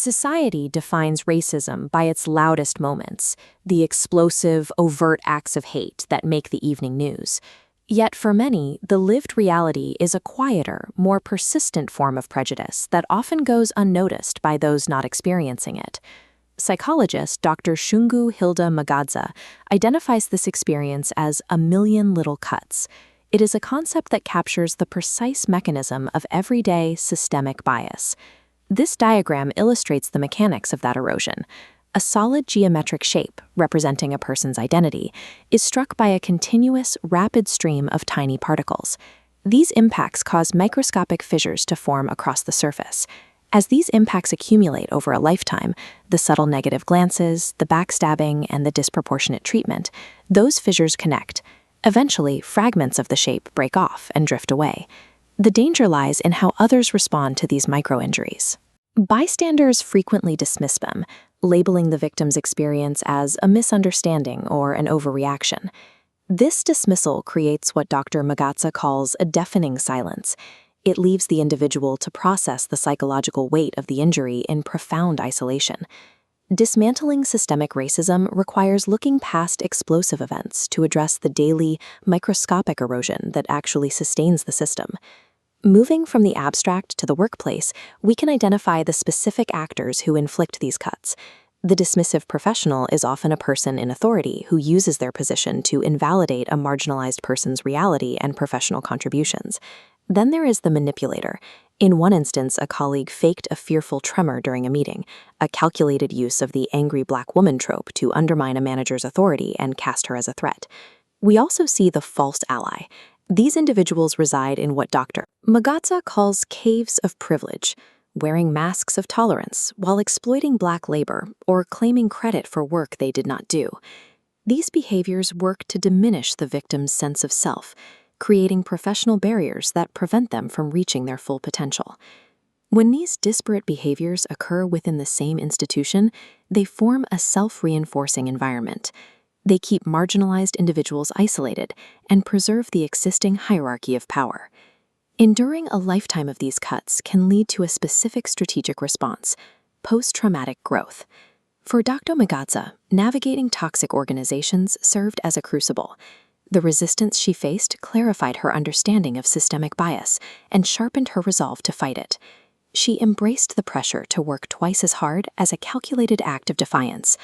Society defines racism by its loudest moments, the explosive, overt acts of hate that make the evening news. Yet for many, the lived reality is a quieter, more persistent form of prejudice that often goes unnoticed by those not experiencing it. Psychologist Dr. Shungu Hilda M'gadzah identifies this experience as a million little cuts. It is a concept that captures the precise mechanism of everyday systemic bias. This diagram illustrates the mechanics of that erosion. A solid geometric shape, representing a person's identity, is struck by a continuous, rapid stream of tiny particles. These impacts cause microscopic fissures to form across the surface. As these impacts accumulate over a lifetime, the subtle negative glances, the backstabbing, and the disproportionate treatment, those fissures connect. Eventually, fragments of the shape break off and drift away. The danger lies in how others respond to these micro-injuries. Bystanders frequently dismiss them, labeling the victim's experience as a misunderstanding or an overreaction. This dismissal creates what Dr. M'gadzah calls a deafening silence. It leaves the individual to process the psychological weight of the injury in profound isolation. Dismantling systemic racism requires looking past explosive events to address the daily, microscopic erosion that actually sustains the system. Moving from the abstract to the workplace, we can identify the specific actors who inflict these cuts. The dismissive professional is often a person in authority who uses their position to invalidate a marginalized person's reality and professional contributions. Then there is the manipulator. In one instance, a colleague faked a fearful tremor during a meeting, a calculated use of the angry black woman trope to undermine a manager's authority and cast her as a threat. We also see the false ally. These individuals reside in what Dr. M'gadzah calls caves of privilege, wearing masks of tolerance while exploiting black labor or claiming credit for work they did not do. These behaviors work to diminish the victim's sense of self, creating professional barriers that prevent them from reaching their full potential. When these disparate behaviors occur within the same institution, they form a self-reinforcing environment. They keep marginalized individuals isolated and preserve the existing hierarchy of power. Enduring a lifetime of these cuts can lead to a specific strategic response: post-traumatic growth. For Dr. M'gadzah, navigating toxic organizations served as a crucible. The resistance she faced clarified her understanding of systemic bias and sharpened her resolve to fight it. She embraced the pressure to work twice as hard as a calculated act of defiance.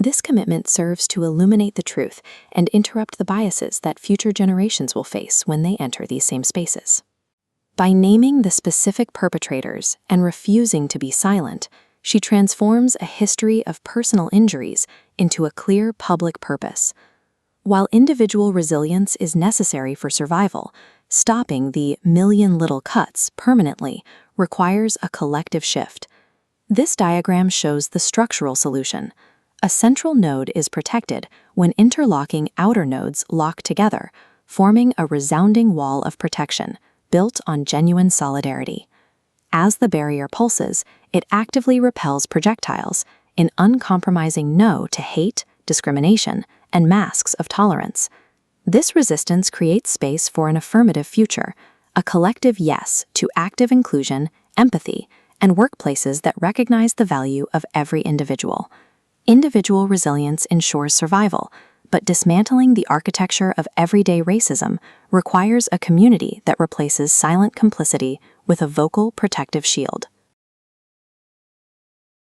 This commitment serves to illuminate the truth and interrupt the biases that future generations will face when they enter these same spaces. By naming the specific perpetrators and refusing to be silent, she transforms a history of personal injuries into a clear public purpose. While individual resilience is necessary for survival, stopping the million little cuts permanently requires a collective shift. This diagram shows the structural solution. A central node is protected when interlocking outer nodes lock together, forming a resounding wall of protection built on genuine solidarity. As the barrier pulses, it actively repels projectiles, an uncompromising no to hate, discrimination, and masks of tolerance. This resistance creates space for an affirmative future, a collective yes to active inclusion, empathy, and workplaces that recognize the value of every individual. Individual resilience ensures survival, but dismantling the architecture of everyday racism requires a community that replaces silent complicity with a vocal protective shield.